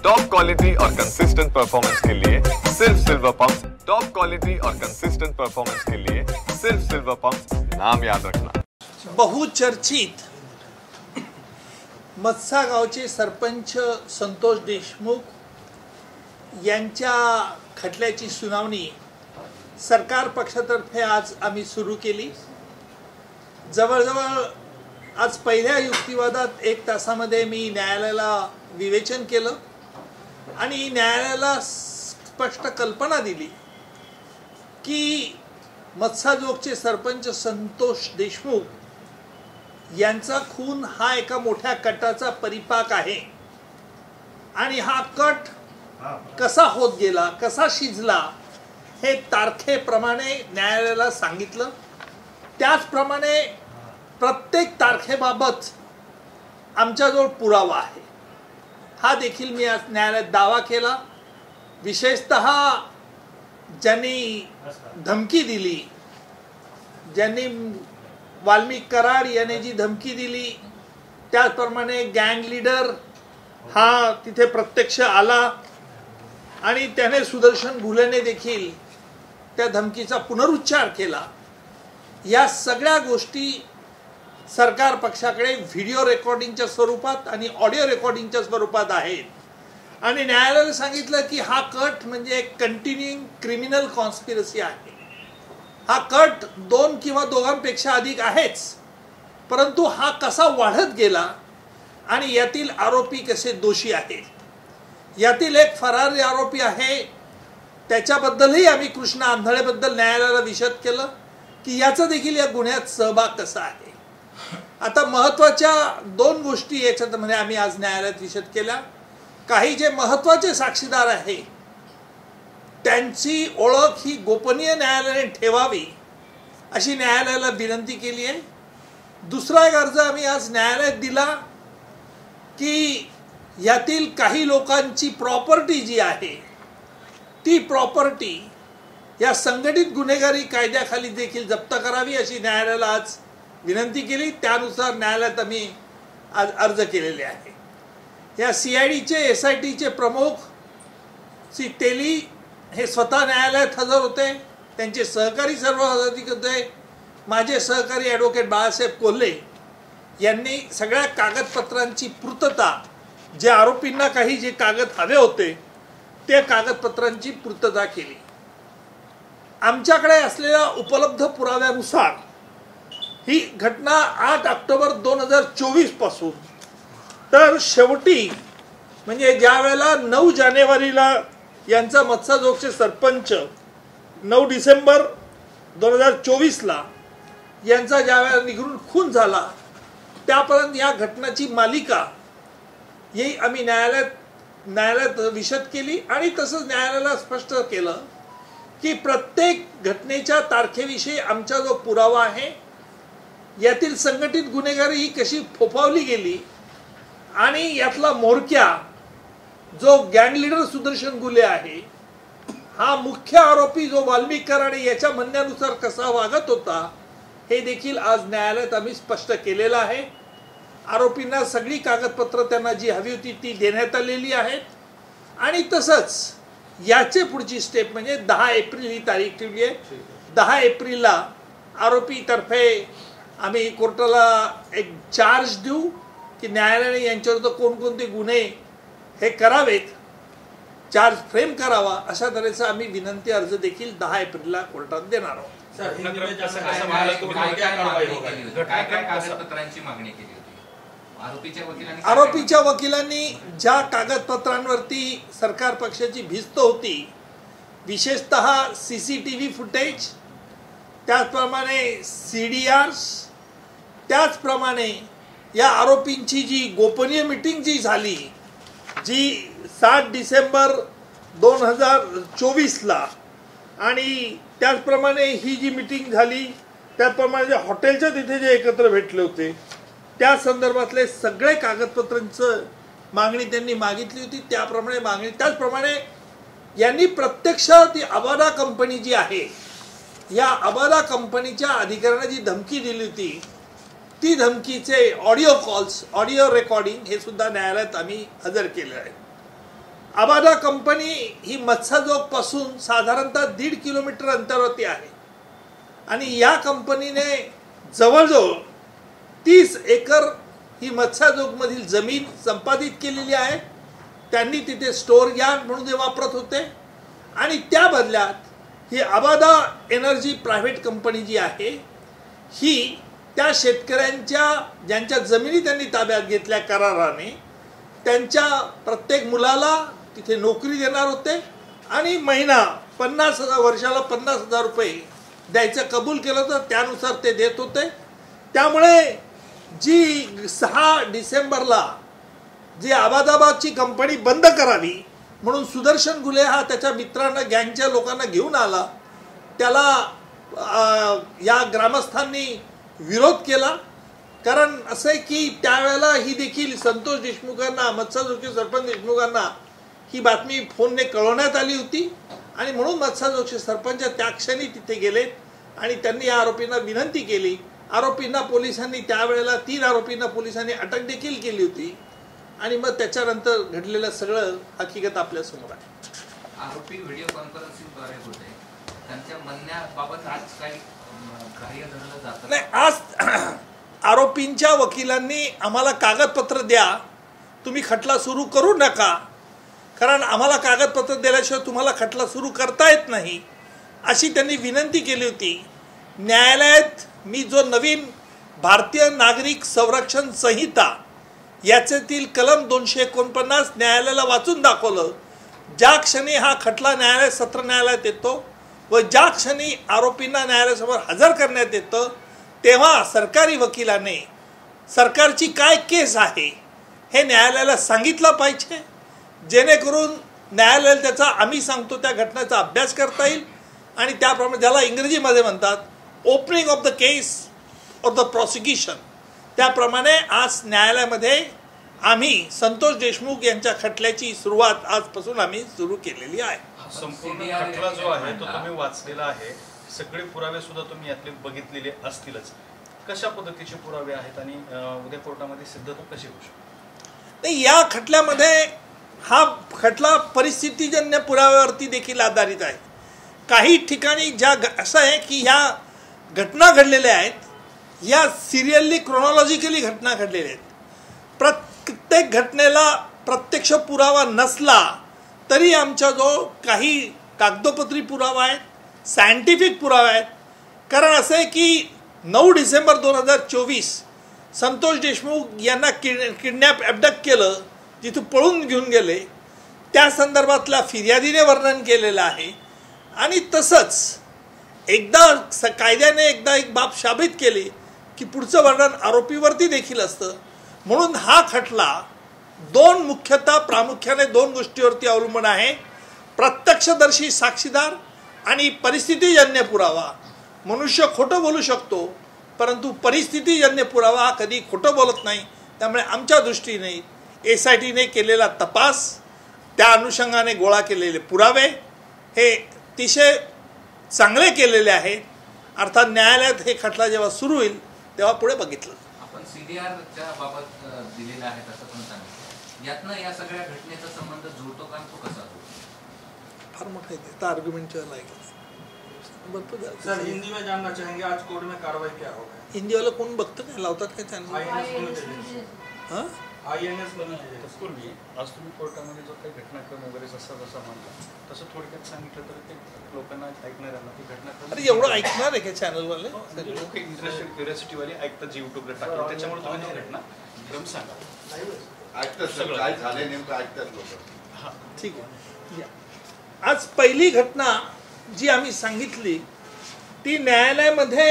Top quality और consistent performance के लिए सिर्फ सिल्वर पंप। टॉप क्वालिटी और कंसिस्टेंट परफॉर्मेंस के लिए सिर्फ सिल्वर पंप, नाम याद रखना। बहुचर्चित मत्सा गावचे सरपंच संतोष देशमुख यांच्या खटल्याची सुनावणी सरकार पक्षातर्फे आज आम्ही सुरू केली। जवळजवळ आज पहिल्या युक्तिवादात 1 तासामध्ये मी न्यायालयाला विवेचन केलं आणि न्यायालयाला स्पष्ट कल्पना दिली की मत्साजोगचे सरपंच संतोष देशमुख यांचा खून हा एका मोठ्या कटाचा परिपाक आहे आणि हा कट कसा होत गेला, कसा शिजला हे तारखेप्रमाणे न्यायालयाला सांगितलं। त्याचप्रमाणे प्रत्येक तारखेबाबत आमच्याजवळ पुरावा आहे हा देखील मी आज न्यायालयात दावा केला। विशेषतः ज्यांनी धमकी दिली, ज्यांनी वाल्मिक कराड याने जी धमकी दिली, त्याचप्रमाणे गँग लीडर हा तिथे प्रत्यक्ष आला आणि त्याने सुदर्शन घुलेने देखील त्या धमकीचा पुनरुच्चार केला। या सगळ्या गोष्टी सरकार पक्षाकडे व्हिडिओ रेकॉर्डिंगच्या स्वरूपात आणि ऑडिओ रेकॉर्डिंगच्या स्वरूपात आहेत आणि न्यायालयाने सांगितलं की हा कट म्हणजे एक कंटिन्युइंग क्रिमिनल कॉन्स्पिरसी आहे। हा कट 2 किंवा दोघांपेक्षा अधिक आहेच, परंतु हा कसा वाढत गेला आणि यातील आरोपी कसे दोषी आहेत। यातील एक फरारी आरोपी आहे, त्याच्याबद्दलही आम्ही कृष्णा आंधळेबद्दल न्यायालयाला विशद केलं की याचा देखील या गुन्ह्यात सहभाग कसा आहे। आता महत्त्वाच्या 2 गोष्टी याच्यामध्ये आम्ही आज न्यायालयात विशद केल्या। काही जे महत्त्वाचे साक्षीदार आहे त्यांची ओळख ही गोपनीय न्यायालयाने ठेवावी अशी न्यायालयाला विनंती केली आहे। दुसरा एक अर्ज आम्ही आज न्यायालयात दिला की यातील काही लोकांची प्रॉपर्टी जी आहे ती प्रॉपर्टी या संघटित गुन्हेगारी कायद्याखाली देखील जप्त करावी अशी न्यायालयाला आज विनंती केली। त्यानुसार न्यायालयात आम्ही आज अर्ज केलेले आहे। या CIDचे SITचे प्रमुख श्री तेली हे स्वतः न्यायालयात हजर होते, त्यांचे सहकारी सर्व हजर होते। माझे सहकारी ॲडव्होकेट बाळासाहेब कोल्हे यांनी सगळ्या कागदपत्रांची पूर्तता, जे आरोपींना काही जे कागद हवे होते ते कागदपत्रांची पूर्तता केली। आमच्याकडे असलेल्या उपलब्ध पुराव्यानुसार ही घटना 8 ऑक्टोबर 2024 पासून तर शेवटी म्हणजे ज्या वेळेला 9 जानेवारीला यांचा मत्साजोगचे सरपंच 9 डिसेंबर 2024ला यांचा ज्या वेळेला निघून खून झाला त्यापर्यंत या घटनाची मालिका ही आम्ही न्यायालयात विशद केली आणि तसंच न्यायालयाला स्पष्ट केलं की प्रत्येक घटनेच्या तारखेविषयी आमचा जो पुरावा आहे, यातील संघटित गुन्हेगारी ही कशी फोफावली गेली आणि यातला म्होरक्या जो गँग लीडर सुदर्शन घुले आहे हा मुख्य आरोपी जो वाल्मिक कराड याच्या म्हणण्यानुसार कसा वागत होता हे देखील आज न्यायालयात आम्ही स्पष्ट केलेलं आहे। आरोपींना सगळी कागदपत्र त्यांना जी हवी होती ती देण्यात आलेली आहेत आणि तसंच याचे पुढची स्टेप म्हणजे 10 एप्रिल ही तारीख ठेवली आहे। 10 एप्रिलला आरोपीतर्फे आम्ही कोर्टाला एक चार्ज देऊ की न्यायालयाने यांच्यावर कोणकोणते गुन्हे हे करावेत, चार्ज फ्रेम करावा अशा तऱ्हेचा आम्ही विनंती अर्ज देखील 10 एप्रिलला कोर्टात देणार आहोत। आरोपीच्या वकिलांनी ज्या कागदपत्रांवरती सरकार पक्षाची भिस्त होती, विशेषतः CCTV फुटेज, त्याचप्रमाणे CDRs, त्याचप्रमाणे या आरोपींची जी गोपनीय मीटिंग जी झाली जी 7 डिसेंबर 2024ला आणि त्याचप्रमाणे ही जी मीटिंग झाली त्याचप्रमाणे हॉटेलच्या तिथे जे एकत्र भेटले होते त्या संदर्भातले सगळे कागदपत्रांचं मागणी त्यांनी मागितली होती, त्याप्रमाणे मागणी। त्याचप्रमाणे यांनी प्रत्यक्ष ती अबादा कंपनी जी आहे या अबादा कंपनीच्या अधिकाऱ्यांना जी धमकी दिली होती ती धमकीचे ऑडिओ कॉल्स, ऑडिओ रेकॉर्डिंग हे सुद्धा न्यायालयात आम्ही हजर केले आहे। अबादा कंपनी ही मत्स्यजोगपासून साधारणतः 1.5 किलोमीटर अंतरावरती आहे आणि या कंपनीने जवळजवळ 30 एकर ही मत्स्यजोगमधील जमीन संपादित केलेली आहे. त्यांनी तिथे स्टोअर यार्ड म्हणून ते वापरत होते आणि त्या बदल्यात ही अबादा एनर्जी प्रायव्हेट कंपनी जी आहे ही त्या शेतकऱ्यांच्या ज्यांच्या जमिनी त्यांनी ताब्यात घेतल्या कराराने त्यांच्या प्रत्येक मुलाला तिथे नोकरी देणार होते आणि महिना 50,000 वर्षाला 50,000 रुपये द्यायचं कबूल केलं तर त्यानुसार ते देत होते. त्यामुळे जी 6 डिसेंबरला जी अबादाबादची कंपनी बंद करावी म्हणून सुदर्शन घुले हा त्याच्या मित्रांना गँगच्या लोकांना घेऊन आला. त्याला या ग्रामस्थांनी विरोध केला. कारण असं आहे की त्यावेळेला ही देखील संतोष देशमुखांना मत्स्यजोगचे सरपंच देशमुखांना ही बातमी फोनने कळवण्यात आली होती आणि म्हणून मत्स्यजोगचे सरपंच त्या क्षणी तिथे गेलेत आणि त्यांनी या आरोपींना विनंती केली. आरोपींना पोलिसांनी त्यावेळेला 3 आरोपींना पोलिसांनी अटक देखील केली होती आणि मग त्याच्यानंतर घडलेलं सगळं हकीकत आपल्या समोर आहे. आरोपी व्हिडिओ कॉन्फरन्सिंगद्वारे होते, त्यांच्या म्हणण्याबाबत आज काही कार्य धरलं जातं नाही. आज आरोपींच्या वकिलांनी आम्हाला कागदपत्र द्या, तुम्ही खटला सुरू करू नका, कारण आम्हाला कागदपत्र दिल्याशिवाय तुम्हाला खटला सुरू करता येत नाही अशी त्यांनी विनंती केली होती. न्यायालयात मी जो नवीन भारतीय नागरिक संरक्षण संहिता याच्यातील कलम 249 न्यायालयाला वाचून दाखवलं. ज्या क्षणी हा खटला न्यायालय सत्र न्यायालयात येतो व ज्या क्षणी आरोपींना न्यायालयासमोर हजर करण्यात येतं तेव्हा सरकारी वकिलाने सरकारची काय केस आहे हे न्यायालयाला सांगितलं पाहिजे, जेणेकरून न्यायालयाला त्याचा आम्ही सांगतो त्या घटनेचा अभ्यास करता येईल आणि त्याप्रमाणे ज्याला इंग्रजीमध्ये म्हणतात opening of the case of the prosecution, त्याप्रमाणे आज न्यायालयामध्ये आम्ही संतोष देशमुख यांच्या खटल्याची सुरुवात आजपासून आम्ही सुरू केलेली आहे. संपूर्ण खटला जो आहे तो तुम्ही वाचलेला आहे, सगळे पुरावे सुद्धा तुम्ही यातले बघितलेले असतीलच. कशा पद्धतीचे पुरावे आहेत आणि उद्या कोर्टामध्ये सिद्धता कशी होऊ शकते? नाही, या खटल्यामध्ये हा खटला परिस्थितीजन्य पुराव्यावरती देखील आधारित आहे. काही ठिकाणी ज्या असं आहे की ह्या घटना घडलेल्या आहेत या सिरियली क्रोनॉलॉजिकली घटना घडलेल्या आहेत. प्रत्येक घटनेला प्रत्यक्ष पुरावा नसला तरी आमच्याजवळ काही कागदोपत्री पुरावा आहेत, सायंटिफिक पुरावा आहेत. कारण असं आहे की 9 डिसेंबर 2024 संतोष देशमुख यांना किडनॅप ॲबडक्ट केलं, जिथून पळून घेऊन गेले, त्या संदर्भातल्या फिर्यादीने वर्णन केलेलं आहे. आणि तसंच एकदा कायद्याने एकदा एक बाब साबित केली की पुढचं वर्णन आरोपीवरती देखील असतं. म्हणून हा खटला प्रामुख्याने 2 गोष्टीवरती अवलंबून आहे: प्रत्यक्षदर्शी साक्षीदार आणि परिस्थितीजन्य पुरावा. मनुष्य खोटं बोलू शकतो परंतु परिस्थितीजन्य पुरावा हा कधी खोटं बोलत नाही. त्यामुळे आमच्या दृष्टीने SITने केलेला तपास, त्या अनुषंगाने गोळा केलेले पुरावे हे अतिशय चांगले केलेले आहेत. अर्थात न्यायालयात हे खटला जेव्हा सुरू होईल तेव्हा पुढे बघितलं. आपण CDRच्या बाबत दिलेलं आहे असं पण सांगितलं, यातनं या सगळ्या घटनेचा संबंध जुळतो का, तो कसा जुळतो? फार मोठा आहे आर्ग्युमेंटच्या लायक. सर, हिंदी में जानना चाहेंगे आज कोर्ट में कार्रवाई क्या होगा? हिंदी वाला कोण बघतं काय, लावतात काय चॅनल? INS पूर्वी आज तुम्ही कोर्टामध्ये जो काही घटनाक्रम वगैरे जसा म्हणता तसं थोडक्यात सांगितलं तर ते लोकांना ऐकणाऱ्यांना ती घटनाक्रम. अरे एवढं ऐकणार आहे का चॅनलवाले? लोक इंटरेस्टेड क्युरियोसिटीवाले ऐकतात युट्यूबला टाकतात, त्याच्यामुळे तुम्ही ती घटनाक्रम सांगा. ऐकतात काय झाले नेमकं ऐकतात लोक. हां ठीक आहे. आज पहिली घटना जी आम्ही सांगितली ती न्यायालयामध्ये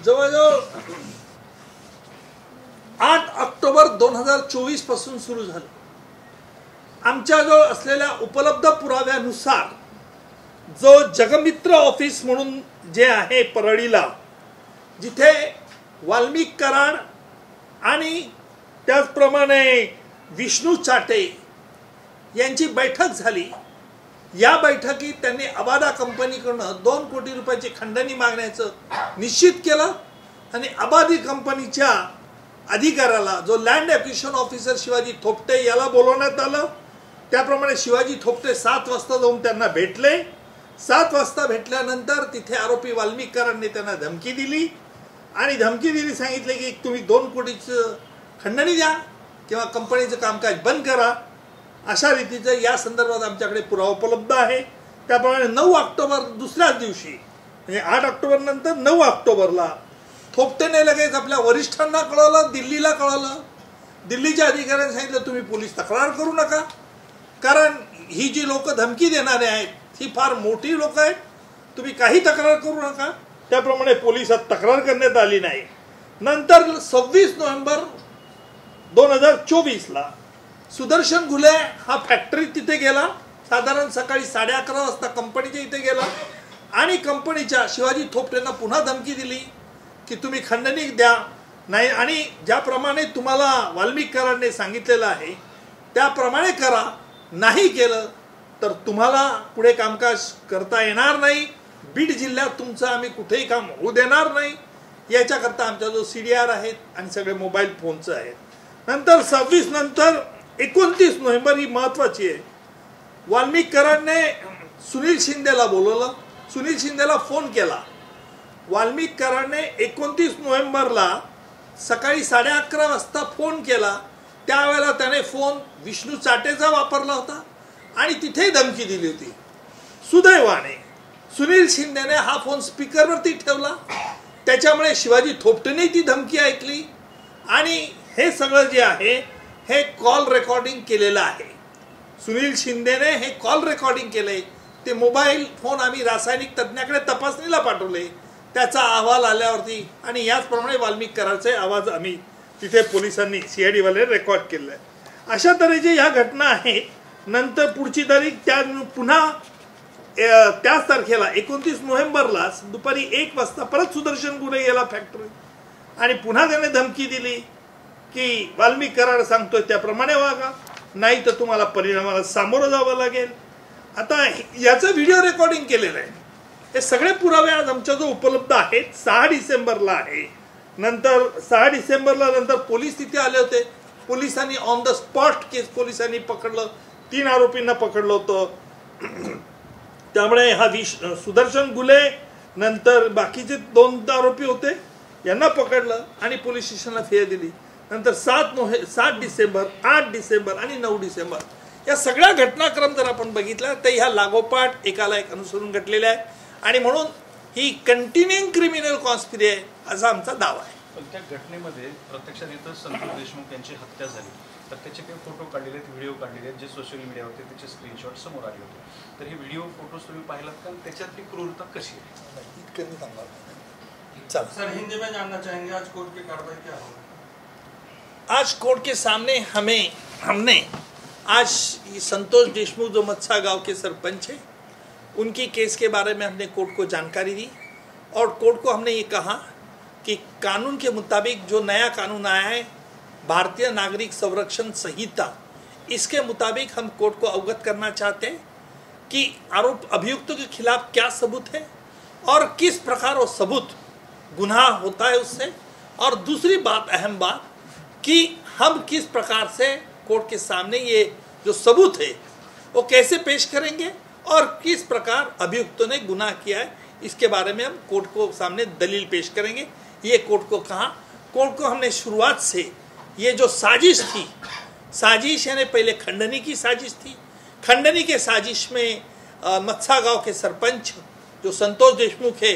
जवळजवळ 8 ऑक्टोबर 2024 पासून सुरू झालं. आमच्याजवळ असलेल्या उपलब्ध पुराव्यानुसार जो जगमित्र ऑफिस म्हणून जे आहे परळीला, जिथे वाल्मिक कराड आणि त्याचप्रमाणे विष्णू चाटे यांची बैठक झाली, या बैठकीत त्यांनी अबादा कंपनीकडून 2 कोटी रुपयाची खंडणी मागण्याचं निश्चित केलं आणि अबादी कंपनीच्या अधिकाऱ्याला जो land acquisition officer Shivaji Thopte याला बोलवण्यात आलं. त्याप्रमाणे शिवाजी थोपटे 7 वाजता जाऊन त्यांना भेटले. 7 वाजता भेटल्यानंतर तिथे आरोपी वाल्मिक कराडने त्यांना धमकी दिली आणि धमकी दिली, सांगितले की तुम्ही 2 कोटीचं खंडणी द्या किंवा कंपनीचं कामकाज बंद करा. अशा रीतीचं या संदर्भात आमच्याकडे पुरावा उपलब्ध आहे. त्याप्रमाणे 9 ऑक्टोबर दुसऱ्याच दिवशी म्हणजे 8 ऑक्टोबर नंतर 9 ऑक्टोबरला थोपटेने लगेच आपल्या वरिष्ठांना कळवलं, दिल्लीला कळवलं. दिल्लीच्या अधिकाऱ्यांनी सांगितलं तुम्ही पोलीस तक्रार करू नका, कारण ही जी लोक धमकी देणारे आहेत ही फार मोठी लोक आहेत, तुम्ही काही तक्रार करू नका. त्याप्रमाणे पोलिसात तक्रार करण्यात आली नाही. नंतर 26 नोव्हेंबर 2024ला सुदर्शन घुले हा फॅक्टरीत तिथे गेला. साधारण सकाळी 11:30 वाजता कंपनीच्या इथे गेला आणि कंपनीच्या शिवाजी थोपटेंना पुन्हा धमकी दिली की तुम्ही खंडणी द्या नाही आणि ज्याप्रमाणे तुम्हाला वाल्मिक कराडने सांगितलेलं आहे त्याप्रमाणे करा, नाही केलं तर तुम्हाला पुढे कामकाज करता येणार नाही. बीड जिल्ह्यात तुमचं आम्ही कुठेही काम होऊ देणार नाही. याच्याकरता आमचा जो CDR आहेत आणि सगळे मोबाईल फोनचं आहेत. नंतर 26 नंतर 29 नोव्हेंबर ही महत्वाची आहे. वाल्मिक कराडने सुनील शिंदेला बोलवलं, सुनील शिंदेला फोन केला. वाल्मिक कराडने 29 नोव्हेंबरला सकाळी 11:30 वाजता फोन केला. त्यावेळेला त्याने फोन विष्णू चाटेचा वापरला होता आणि तिथे धमकी दिली होती. सुदैवाने सुनील शिंदेने हा फोन स्पीकरवरती ठेवला, त्याच्यामुळे शिवाजी थोपटेने ती धमकी ऐकली आणि हे सगळं जे आहे हे कॉल रेकॉर्डिंग केलेलं आहे. सुनील शिंदेने हे कॉल रेकॉर्डिंग केले. ते मोबाईल फोन आम्ही रासायनिक तज्ज्ञाकडे तपासणीला पाठवले. त्याचा अहवाल आल्यावरती आणि याचप्रमाणे वाल्मिक कराडचे आवाज आम्ही तिथे पोलिसांनी CID वाले रेकॉर्ड केले आहे. अशा तऱ्हेचे ह्या घटना आहेत. नंतर पुढची तारीख त्या पुन्हा त्याच तारखेला 29 नोव्हेंबरला दुपारी 1 वाजता परत सुदर्शन गुले गेला फॅक्टरीत आणि पुन्हा त्याने धमकी दिली की वाल्मिक कराड सांगतोय त्याप्रमाणे वागा, नाही तर तुम्हाला परिणामाला सामोरं जावं लागेल. आता याचं व्हिडिओ रेकॉर्डिंग केलेलं आहे. हे सगळे पुरावे आज आमच्याजवळ उपलब्ध आहेत. 6 डिसेंबरला आहे. नंतर 6 डिसेंबरला नंतर पोलीस तिथे आले होते. पोलिसांनी ऑन द स्पॉट केस पोलिसांनी पकडलं. 3 आरोपींना पकडलं होतं. त्यामुळे हा सुदर्शन गुले नंतर बाकीचे 2 आरोपी होते यांना पकडलं आणि पोलीस स्टेशनला फिर्याद दिली. नंतर 7 डिसेंबर, 8 डिसेंबर आणि 9 डिसेंबर या सगळ्या घटनाक्रम जर आपण बघितला तर ह्या लागोपाठ एकाला एक अनुसरून घडलेल्या आहे आणि म्हणून ही कंटिन्युइंग क्रिमिनल कॉन्स्पिरसी आहे असा आमचा दावा आहे. पण त्या घटनेमध्ये प्रत्यक्षात इथं संतोष देशमुख यांची हत्या झाली तर त्याचे काही फोटो काढलेले आहेत, व्हिडिओ काढलेले आहेत जे सोशल मीडियावरती त्याचे स्क्रीनशॉट समोर आले होते. तर हे व्हिडिओ फोटोज तुम्ही पाहिलात का? त्याच्यातली क्रूरता कशी आहे? सर हिंदी में जानना चाहेंगे आज कोर्ट की कार्रवाई क्या होगी? आज कोर्ट के सामने हमने आज संतोष देशमुख जो मत्सा गांव के सरपंच है उनकी केस के बारे में हमने कोर्ट को जानकारी दी और कोर्ट को हमने ये कहा कि कानून के मुताबिक जो नया कानून आया है भारतीय नागरिक संरक्षण संहिता, इसके मुताबिक हम कोर्ट को अवगत करना चाहते हैं कि आरोप अभियुक्तों के खिलाफ क्या सबूत है और किस प्रकार वो सबूत गुनाह होता है उससे, और दूसरी बात अहम बात कि हम किस प्रकार से कोर्ट के सामने ये जो सबूत है वो कैसे पेश करेंगे और किस प्रकार अभियुक्तों ने गुनाह किया है इसके बारे में हम कोर्ट को सामने दलील पेश करेंगे. ये कोर्ट को कहा. कोर्ट को हमने शुरुआत से ये जो साजिश थी, साजिश यानी पहले खंडनी की साजिश थी. खंडनी के साजिश में मत्सा गांव के सरपंच जो संतोष देशमुख है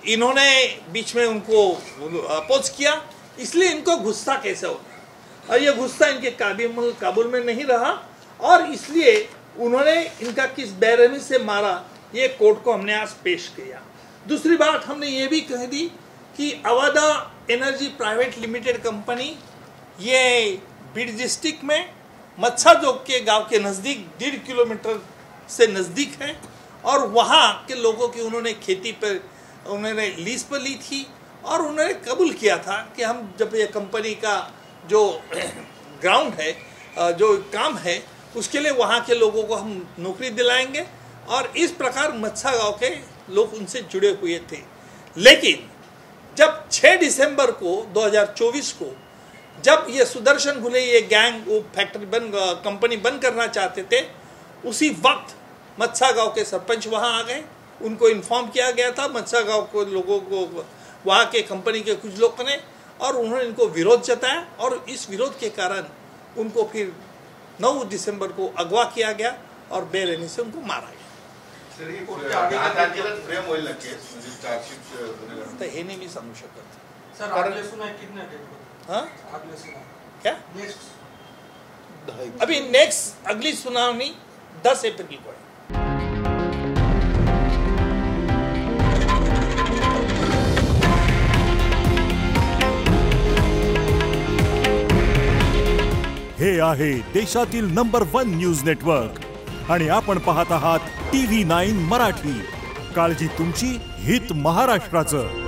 इन्होंने बीच में उनको अपोज किया, इसलिए इनको गुस्सा कैसे हो गया और ये गुस्सा इनके काबुल में नहीं रहा और इसलिए उन्होंने इनका किस बेरहमी से मारा ये कोर्ट को हमने आज पेश किया. दूसरी बात हमने ये भी कह दी कि Avaada energy private limited company ये बीड डिस्ट्रिक्ट में मत्सा जोग के गांव के नज़दीक 1.5 किलोमीटर से नज़दीक है और वहाँ के लोगों की उन्होंने खेती पर उन्होंने लीज पर ली थी और उन्होंने कबूल किया था कि हम जब ये कंपनी का जो ग्राउंड है, जो काम है, उसके लिए वहाँ के लोगों को हम नौकरी दिलाएंगे और इस प्रकार मत्सा गांव के लोग उनसे जुड़े हुए थे. लेकिन जब 6 दिसंबर को 2024 को जब ये सुदर्शन घुले ये गैंग वो फैक्ट्री कंपनी बंद करना चाहते थे, उसी वक्त मत्सा गांव के सरपंच वहां आ गए। उनको इन्फॉर्म किया गया था मत्सा गांव को लोगों को, वहाँ के कंपनी के कुछ लोगों ने, और उन्होंने इनको विरोध जताया और इस विरोध के कारण उनको फिर 9 दिसंबर को अगवा किया गया और बेरहमी से उनको मारा गया। तर हे नाही मी सांगू शकत सर, आगले सुनाई कितने डेट को? हाँ आगले सुनाई क्या नेक्स्ट अभी नेक्स्ट अगली सुनावनी 10 अप्रैल को है। हे आहे देशातील नंबर 1 न्यूज नेटवर्क आणि आपण पाहत आहात TV9 मराठी। काळजी तुमची, हित महाराष्ट्राचं।